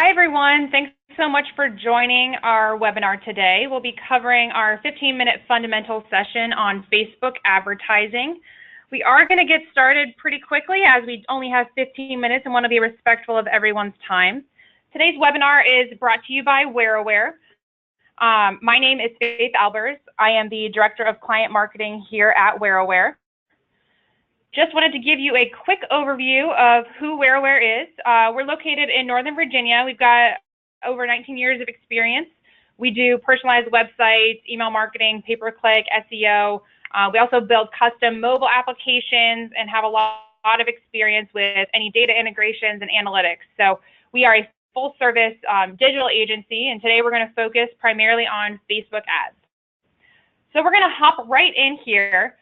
Hi, everyone. Thanks so much for joining our webinar today. We'll be covering our 15-minute fundamental session on Facebook advertising. We are going to get started pretty quickly as we only have 15 minutes and want to be respectful of everyone's time. Today's webinar is brought to you by WearAware. My name is Faith Albers. I am the Director of Client Marketing here at WearAware. Just wanted to give you a quick overview of who WearAware is. We're located in Northern Virginia. We've got over 19 years of experience. We do personalized websites, email marketing, pay-per-click, SEO. We also build custom mobile applications and have a lot of experience with any data integrations and analytics. So we are a full-service digital agency, and today we're going to focus primarily on Facebook ads. So we're going to hop right in here.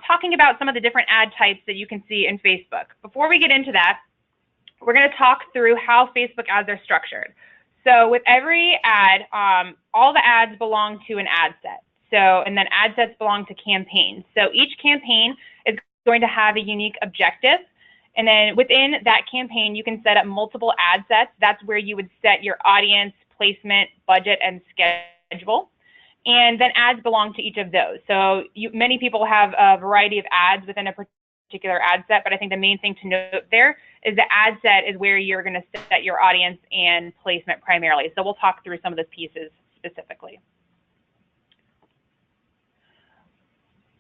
Talking about some of the different ad types that you can see in Facebook. Before we get into that, we're going to talk through how Facebook ads are structured. So with every ad, all the ads belong to an ad set. And then ad sets belong to campaigns. So each campaign is going to have a unique objective. And then within that campaign, you can set up multiple ad sets. That's where you would set your audience, placement, budget, and schedule. And then ads belong to each of those. So many people have a variety of ads within a particular ad set, but I think the main thing to note there is the ad set is where you're going to set your audience and placement primarily. So we'll talk through some of those pieces specifically.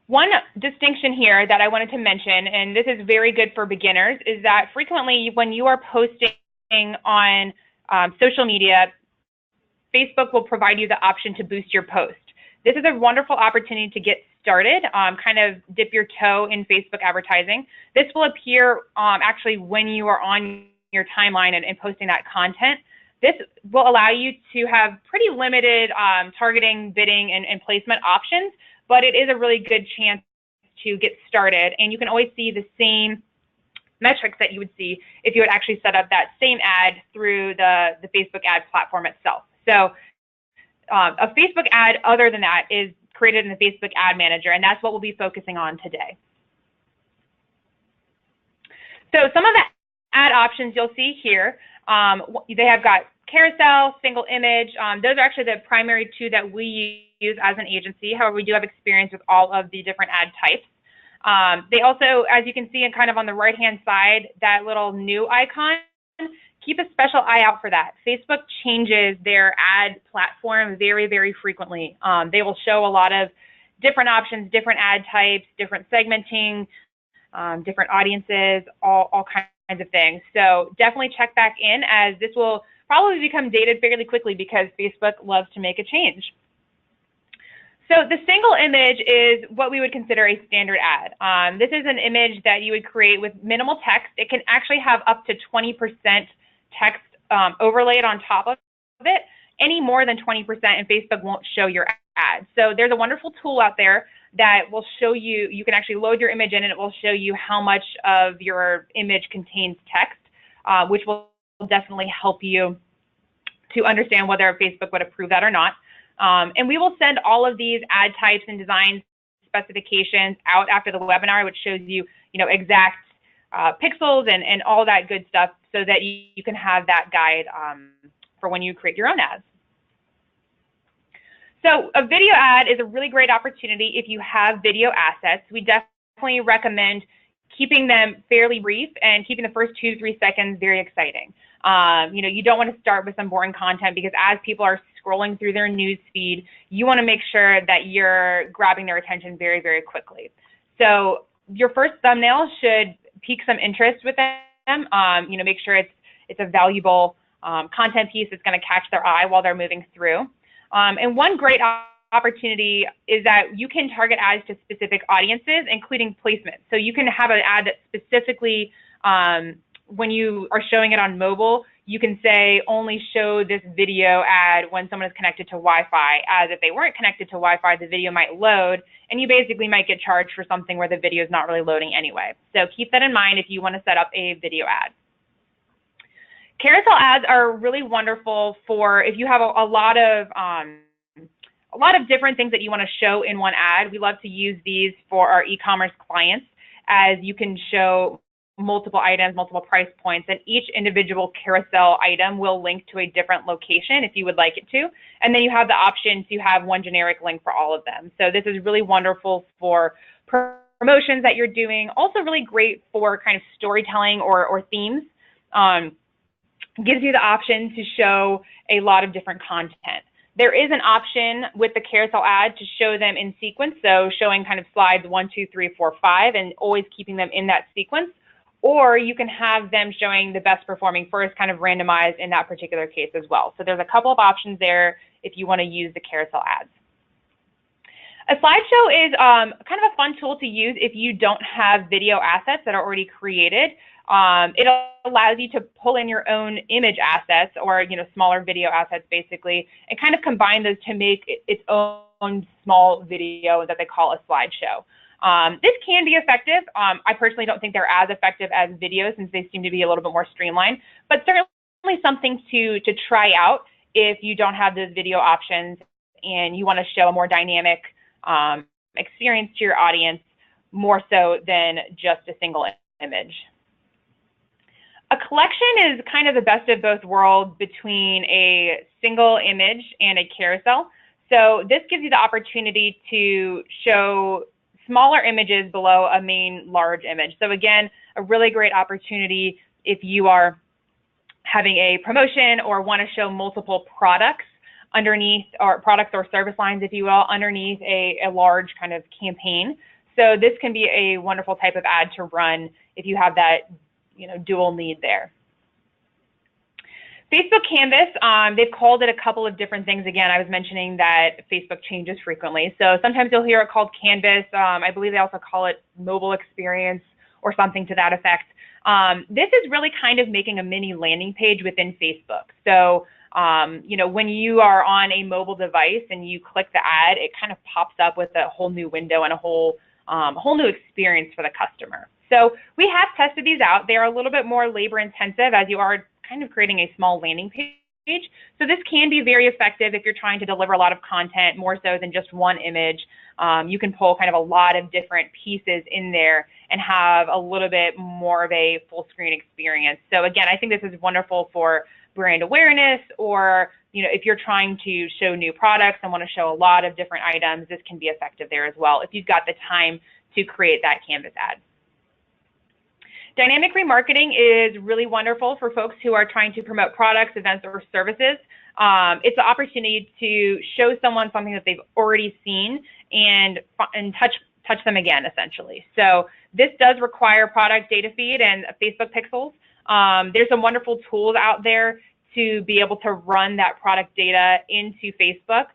One distinction here that I wanted to mention, and this is very good for beginners, is that frequently when you are posting on social media, Facebook will provide you the option to boost your post. This is a wonderful opportunity to get started, kind of dip your toe in Facebook advertising. This will appear actually when you are on your timeline and posting that content. This will allow you to have pretty limited targeting, bidding, and placement options, but it is a really good chance to get started. And you can always see the same metrics that you would see if you had actually set up that same ad through the Facebook ad platform itself. So a Facebook ad other than that is created in the Facebook Ad Manager, and that's what we'll be focusing on today. So some of the ad options you'll see here, they have got carousel, single image. Those are actually the primary two that we use as an agency. However, we do have experience with all of the different ad types. They also, as you can see kind of on the right-hand side, that little new icon, keep a special eye out for that. Facebook changes their ad platform very, very frequently. They will show a lot of different options, different ad types, different segmenting, different audiences, all kinds of things. So definitely check back in, as this will probably become dated fairly quickly because Facebook loves to make a change. So the single image is what we would consider a standard ad. This is an image that you would create with minimal text. It can actually have up to 20% text overlaid on top of it. Any more than 20% and Facebook won't show your ad. So there's a wonderful tool out there that will show you, you can actually load your image in and it will show you how much of your image contains text, which will definitely help you to understand whether Facebook would approve that or not. And we will send all of these ad types and design specifications out after the webinar, which shows you, exact pixels and all that good stuff, so that you can have that guide for when you create your own ads. So a video ad is a really great opportunity if you have video assets. We definitely recommend keeping them fairly brief and keeping the first 2 to 3 seconds very exciting. You don't want to start with some boring content, because as people are scrolling through their news feed, you want to make sure that you're grabbing their attention very, very quickly. So your first thumbnail should pique some interest with them. Make sure it's a valuable content piece that's going to catch their eye while they're moving through. And one great opportunity is that you can target ads to specific audiences, including placement. So you can have an ad that specifically, when you are showing it on mobile, you can say only show this video ad when someone is connected to Wi-Fi, as if they weren't connected to Wi-Fi, the video might load, and you basically might get charged for something where the video is not really loading anyway. So keep that in mind if you want to set up a video ad. Carousel ads are really wonderful for if you have a lot of different things that you want to show in one ad. We love to use these for our e-commerce clients, as you can show multiple items, multiple price points, and each individual carousel item will link to a different location if you would like it to. And then you have the option to have one generic link for all of them. So this is really wonderful for promotions that you're doing. Also really great for kind of storytelling or themes. Gives you the option to show a lot of different content. There is an option with the carousel ad to show them in sequence, so showing kind of slides 1, 2, 3, 4, 5, and always keeping them in that sequence. Or you can have them showing the best performing first, kind of randomized in that particular case as well. So there's a couple of options there if you want to use the carousel ads. A slideshow is kind of a fun tool to use if you don't have video assets that are already created. It allows you to pull in your own image assets or smaller video assets basically, and kind of combine those to make its own small video that they call a slideshow. This can be effective. I personally don't think they're as effective as videos since they seem to be a little bit more streamlined, but certainly something to try out if you don't have those video options and you want to show a more dynamic experience to your audience, more so than just a single image. A collection is kind of the best of both worlds between a single image and a carousel. So this gives you the opportunity to show smaller images below a main large image. So again, a really great opportunity if you are having a promotion or want to show multiple products underneath, or products or service lines, if you will, underneath a large kind of campaign. So this can be a wonderful type of ad to run if you have that dual need there. Facebook Canvas, they've called it a couple of different things. Again, I was mentioning that Facebook changes frequently. So sometimes you'll hear it called Canvas. I believe they also call it mobile experience or something to that effect. This is really kind of making a mini landing page within Facebook. So, when you are on a mobile device and you click the ad, it kind of pops up with a whole new window and a whole new experience for the customer. So we have tested these out. They are a little bit more labor intensive as you are kind of creating a small landing page. So this can be very effective if you're trying to deliver a lot of content, more so than just one image. You can pull kind of a lot of different pieces in there and have a little bit more of a full screen experience. So again, I think this is wonderful for brand awareness, or if you're trying to show new products and want to show a lot of different items, this can be effective there as well if you've got the time to create that Canvas ad. Dynamic remarketing is really wonderful for folks who are trying to promote products, events, or services. It's an opportunity to show someone something that they've already seen and touch them again, essentially. So this does require product data feed and Facebook pixels. There's some wonderful tools out there to be able to run that product data into Facebook.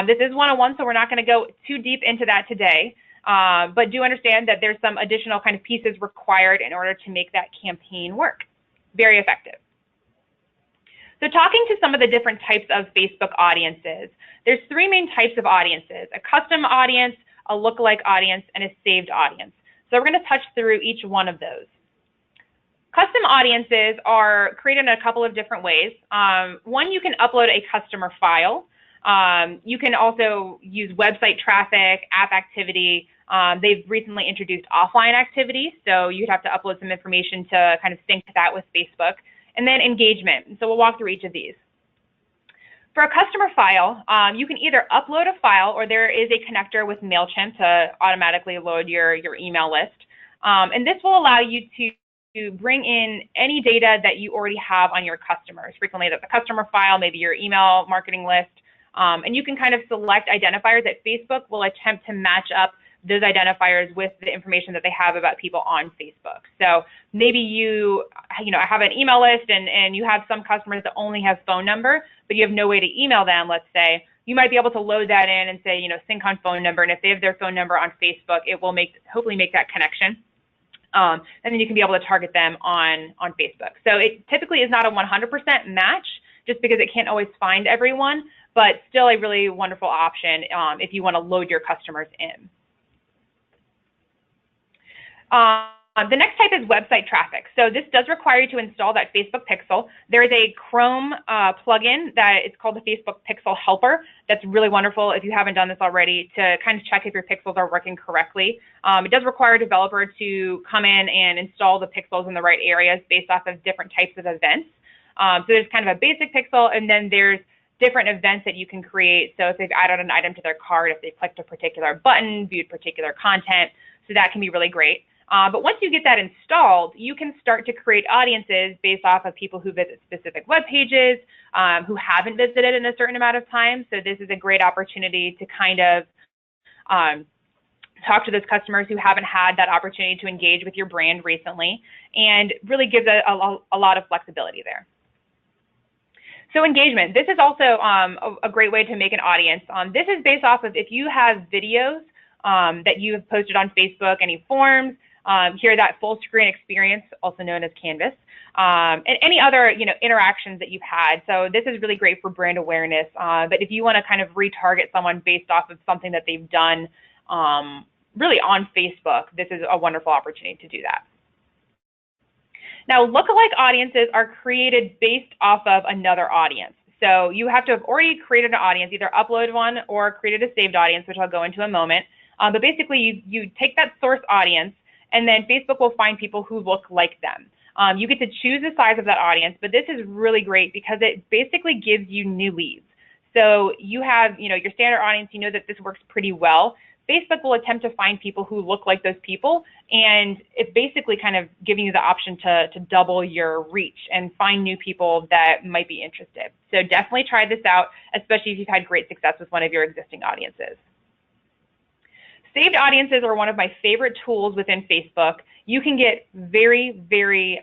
This is one-on-one, so we're not going to go too deep into that today. But do understand that there's some additional kind of pieces required in order to make that campaign work. Very effective. So talking to some of the different types of Facebook audiences, there's 3 main types of audiences: a custom audience, a lookalike audience, and a saved audience. So we're going to touch through each one of those. Custom audiences are created in a couple of different ways. One, you can upload a customer file. You can also use website traffic, app activity. They've recently introduced offline activity, so you'd have to upload some information to kind of sync that with Facebook. And then engagement. So we'll walk through each of these. For a customer file, you can either upload a file, or there is a connector with MailChimp to automatically load your email list. And this will allow you to bring in any data that you already have on your customers. Frequently that's a customer file, maybe your email marketing list. And you can kind of select identifiers that Facebook will attempt to match up those identifiers with the information that they have about people on Facebook. So maybe you have an email list and you have some customers that only have phone number, but you have no way to email them, let's say. You might be able to load that in and say, sync on phone number, and if they have their phone number on Facebook, it will hopefully make that connection. And then you can be able to target them on Facebook. So it typically is not a 100% match, just because it can't always find everyone, but still a really wonderful option if you want to load your customers in. The next type is website traffic. So this does require you to install that Facebook Pixel. There is a Chrome plugin that it's called the Facebook Pixel Helper. That's really wonderful if you haven't done this already to kind of check if your pixels are working correctly. It does require a developer to come in and install the pixels in the right areas based off of different types of events. So there's kind of a basic pixel, and then there's different events that you can create. So if they've added an item to their cart, if they clicked a particular button, viewed particular content, so that can be really great. But once you get that installed, you can start to create audiences based off of people who visit specific web pages, who haven't visited in a certain amount of time. So this is a great opportunity to kind of talk to those customers who haven't had that opportunity to engage with your brand recently, and really gives a lot of flexibility there. So engagement, this is also a great way to make an audience. This is based off of if you have videos that you have posted on Facebook, any forms, here that full screen experience, also known as Canvas, and any other interactions that you've had. So this is really great for brand awareness. But if you want to kind of retarget someone based off of something that they've done really on Facebook, this is a wonderful opportunity to do that. Now, lookalike audiences are created based off of another audience. So you have to have already created an audience, either uploaded one or created a saved audience, which I'll go into in a moment. But basically, you take that source audience, and then Facebook will find people who look like them. You get to choose the size of that audience, but this is really great because it basically gives you new leads. So you have, your standard audience, you know that this works pretty well. Facebook will attempt to find people who look like those people, and it's basically kind of giving you the option to double your reach and find new people that might be interested. So definitely try this out, especially if you've had great success with one of your existing audiences. Saved audiences are one of my favorite tools within Facebook. You can get very, very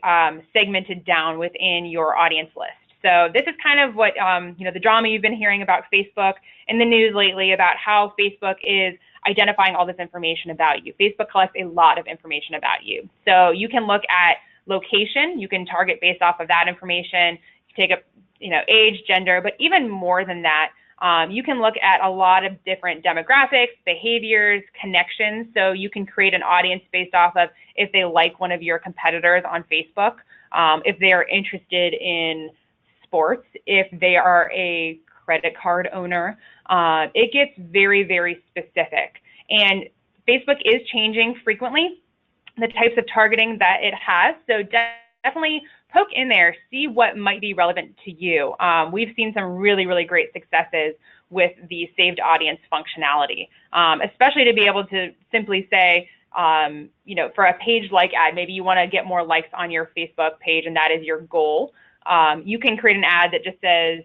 segmented down within your audience list. So this is kind of what, the drama you've been hearing about Facebook in the news lately about how Facebook is identifying all this information about you. Facebook collects a lot of information about you. So you can look at location. You can target based off of that information. You take up, age, gender, but even more than that, you can look at a lot of different demographics, behaviors, connections. So you can create an audience based off of if they like one of your competitors on Facebook, if they are interested in sports, if they are a credit card owner. It gets very, very specific. And Facebook is changing frequently the types of targeting that it has. So definitely poke in there, see what might be relevant to you. We've seen some really, really great successes with the saved audience functionality, especially to be able to simply say, for a page-like ad, maybe you want to get more likes on your Facebook page and that is your goal. You can create an ad that just says,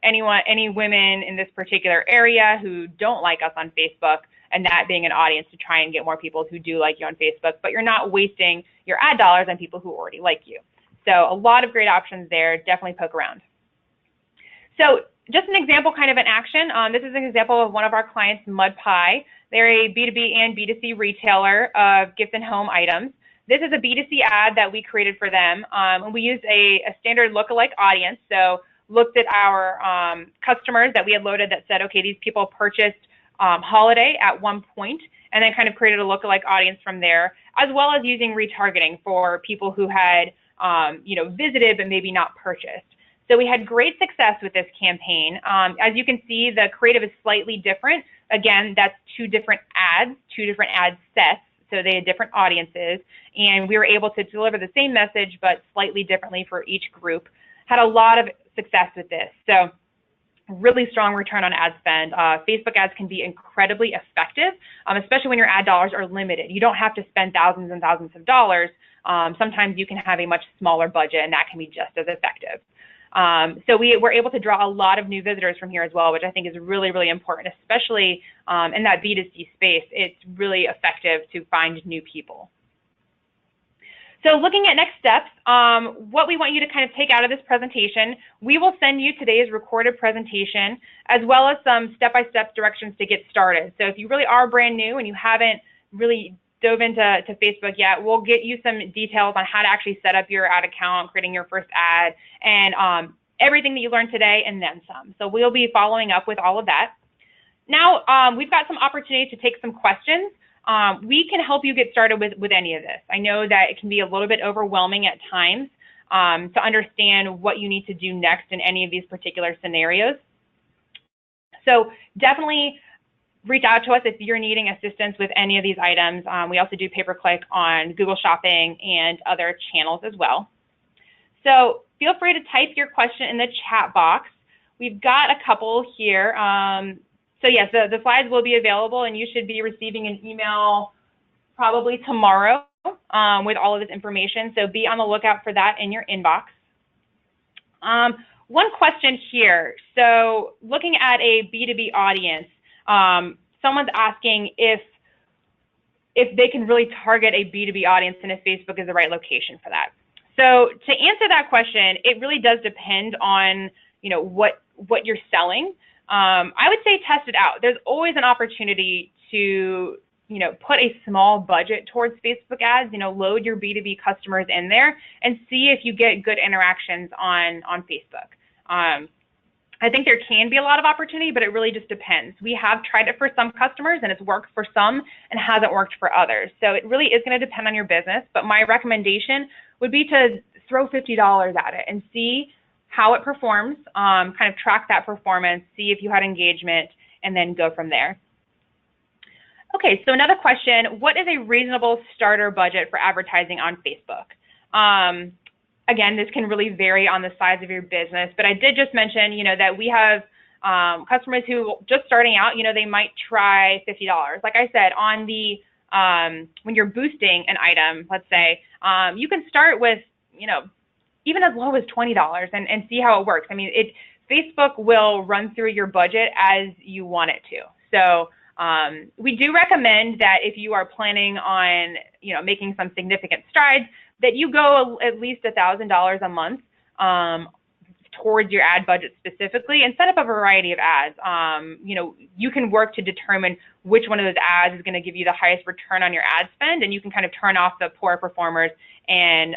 any women in this particular area who don't like us on Facebook, and that being an audience to try and get more people who do like you on Facebook, but you're not wasting your ad dollars on people who already like you. So a lot of great options there. Definitely poke around. So just an example kind of in action. This is an example of one of our clients, MudPie. They're a B2B and B2C retailer of gift and home items. This is a B2C ad that we created for them. And we used a standard lookalike audience. So looked at our customers that we had loaded that said, okay, these people purchased holiday at one point, and then kind of created a lookalike audience from there, as well as using retargeting for people who had visited but maybe not purchased. So we had great success with this campaign. As you can see, the creative is slightly different. Again, that's two different ad sets, so they had different audiences, and we were able to deliver the same message but slightly differently for each group. Had a lot of success with this. So really strong return on ad spend. Facebook ads can be incredibly effective, especially when your ad dollars are limited. You don't have to spend thousands and thousands of dollars. Sometimes you can have a much smaller budget, and that can be just as effective. So we were able to draw a lot of new visitors from here as well, which I think is really, really important, especially in that B2C space. It's really effective to find new people. So looking at next steps, what we want you to kind of take out of this presentation, we will send you today's recorded presentation, as well as some step-by-step directions to get started. So if you really are brand new and you haven't really dove into Facebook yet, we'll get you some details on how to actually set up your ad account, creating your first ad, and everything that you learned today and then some. So we'll be following up with all of that. Now, we've got some opportunity to take some questions. we can help you get started with any of this. I know that it can be a little bit overwhelming at times to understand what you need to do next in any of these particular scenarios. So definitely reach out to us if you're needing assistance with any of these items. We also do pay-per-click on Google Shopping and other channels as well. So feel free to type your question in the chat box. We've got a couple here. So yes, the slides will be available, and you should be receiving an email probably tomorrow with all of this information. So be on the lookout for that in your inbox. One question here. So looking at a B2B audience, someone's asking if they can really target a B2B audience and if Facebook is the right location for that. So to answer that question, it really does depend on what you're selling. I would say test it out. There's always an opportunity to put a small budget towards Facebook ads. Load your B2B customers in there and see if you get good interactions on Facebook. I think there can be a lot of opportunity, but it really just depends. We have tried it for some customers and it's worked for some and hasn't worked for others. So it really is going to depend on your business, but my recommendation would be to throw $50 at it and see how it performs, kind of track that performance, see if you had engagement, and then go from there. Okay, so another question, what is a reasonable starter budget for advertising on Facebook? Again, this can really vary on the size of your business, but I did just mention, that we have customers who just starting out, they might try $50. Like I said, on the when you're boosting an item, let's say, you can start with, even as low as $20 and see how it works. I mean, Facebook will run through your budget as you want it to. So we do recommend that if you are planning on, making some significant strides, that you go at least $1,000 a month towards your ad budget specifically and set up a variety of ads. You can work to determine which one of those ads is going to give you the highest return on your ad spend, and you can kind of turn off the poor performers and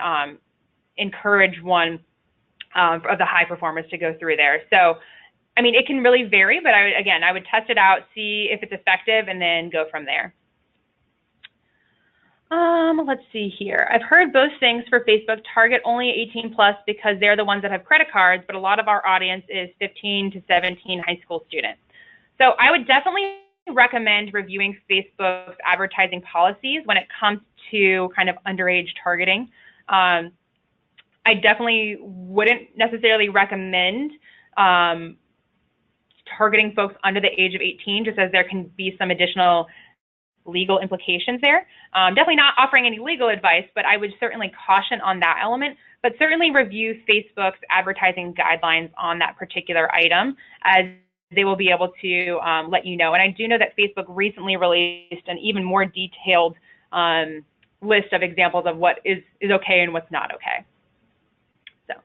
encourage one of the high performers to go through there. So, I mean, it can really vary, but I would test it out, see if it's effective, and then go from there. Let's see here. I've heard both things for Facebook. Target only 18 plus because they're the ones that have credit cards, but a lot of our audience is 15 to 17 high school students. So I would definitely recommend reviewing Facebook's advertising policies when it comes to kind of underage targeting. I definitely wouldn't necessarily recommend targeting folks under the age of 18, just as there can be some additional legal implications there. Definitely not offering any legal advice, but I would certainly caution on that element, but certainly review Facebook's advertising guidelines on that particular item, as they will be able to let you know. And I do know that Facebook recently released an even more detailed list of examples of what is okay and what's not okay. So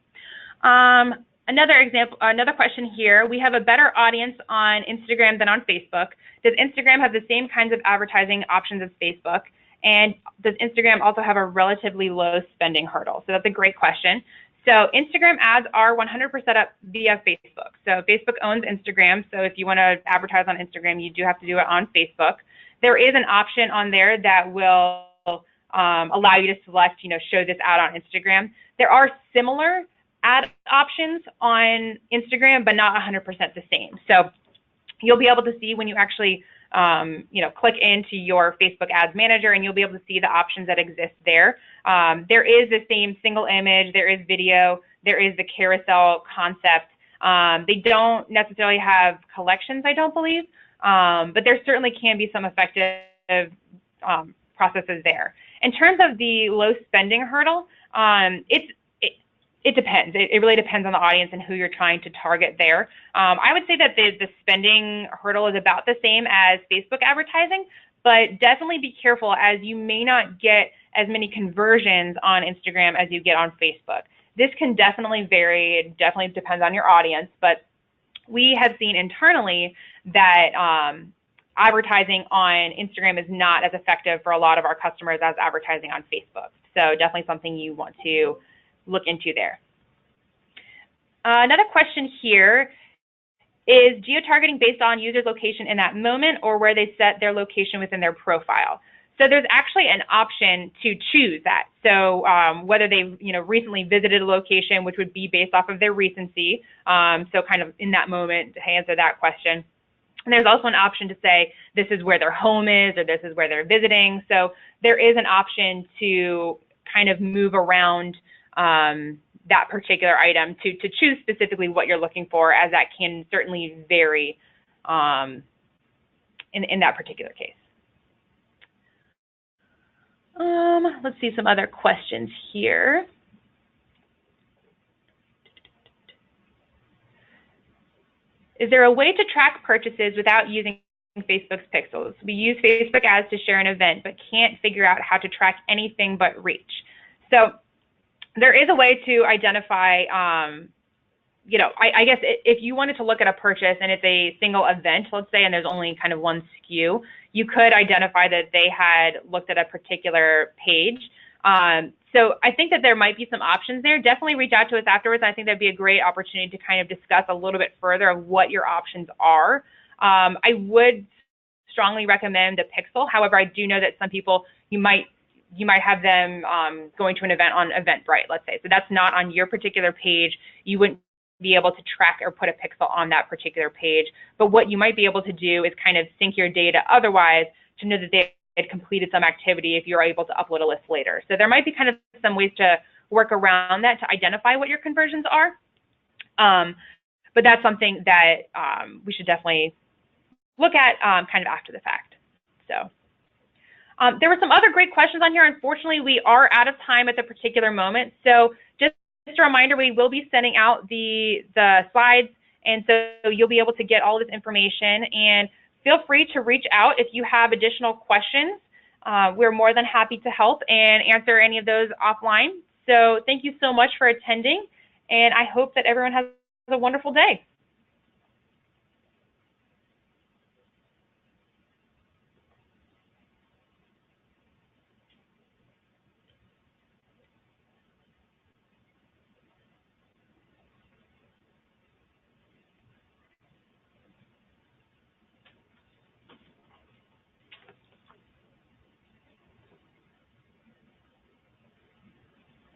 another question here, we have a better audience on Instagram than on Facebook. Does Instagram have the same kinds of advertising options as Facebook? And does Instagram also have a relatively low spending hurdle? So that's a great question. So Instagram ads are 100% up via Facebook. So Facebook owns Instagram. So if you want to advertise on Instagram, you do have to do it on Facebook. There is an option on there that will allow you to select, show this ad on Instagram. There are similar ad options on Instagram, but not 100% the same. So you'll be able to see when you actually, click into your Facebook Ads Manager, and you'll be able to see the options that exist there. There is the same single image, there is video, there is the carousel concept. They don't necessarily have collections, I don't believe, but there certainly can be some effective processes there. In terms of the low spending hurdle, it depends. It really depends on the audience and who you're trying to target there. I would say that the spending hurdle is about the same as Facebook advertising, but definitely be careful, as you may not get as many conversions on Instagram as you get on Facebook. This can definitely vary. It definitely depends on your audience, but we have seen internally that advertising on Instagram is not as effective for a lot of our customers as advertising on Facebook. So definitely something you want to look into there. Another question here, is geo-targeting based on users' location in that moment or where they set their location within their profile? So there's actually an option to choose that. So whether they recently visited a location, which would be based off of their recency, so kind of in that moment to answer that question. And there's also an option to say this is where their home is or this is where they're visiting. So there is an option to kind of move around that particular item to choose specifically what you're looking for, as that can certainly vary in that particular case. Let's see some other questions here. Is there a way to track purchases without using Facebook's pixels? We use Facebook ads to share an event, but can't figure out how to track anything but reach. So there is a way to identify, I guess if you wanted to look at a purchase and it's a single event, let's say, and there's only kind of one SKU, you could identify that they had looked at a particular page. So I think that there might be some options there. Definitely reach out to us afterwards. I think that'd be a great opportunity to kind of discuss a little bit further of what your options are. I would strongly recommend the Pixel. However, I do know that some people, you might have them going to an event on Eventbrite, let's say. So that's not on your particular page. You wouldn't be able to track or put a pixel on that particular page. But what you might be able to do is kind of sync your data otherwise to know that they had completed some activity if you're able to upload a list later. So there might be kind of some ways to work around that to identify what your conversions are. But that's something that we should definitely look at kind of after the fact. So there were some other great questions on here. Unfortunately, we are out of time at the particular moment. So just a reminder, we will be sending out the slides, and so you'll be able to get all this information. And feel free to reach out if you have additional questions. We're more than happy to help and answer any of those offline. So thank you so much for attending, and I hope that everyone has a wonderful day.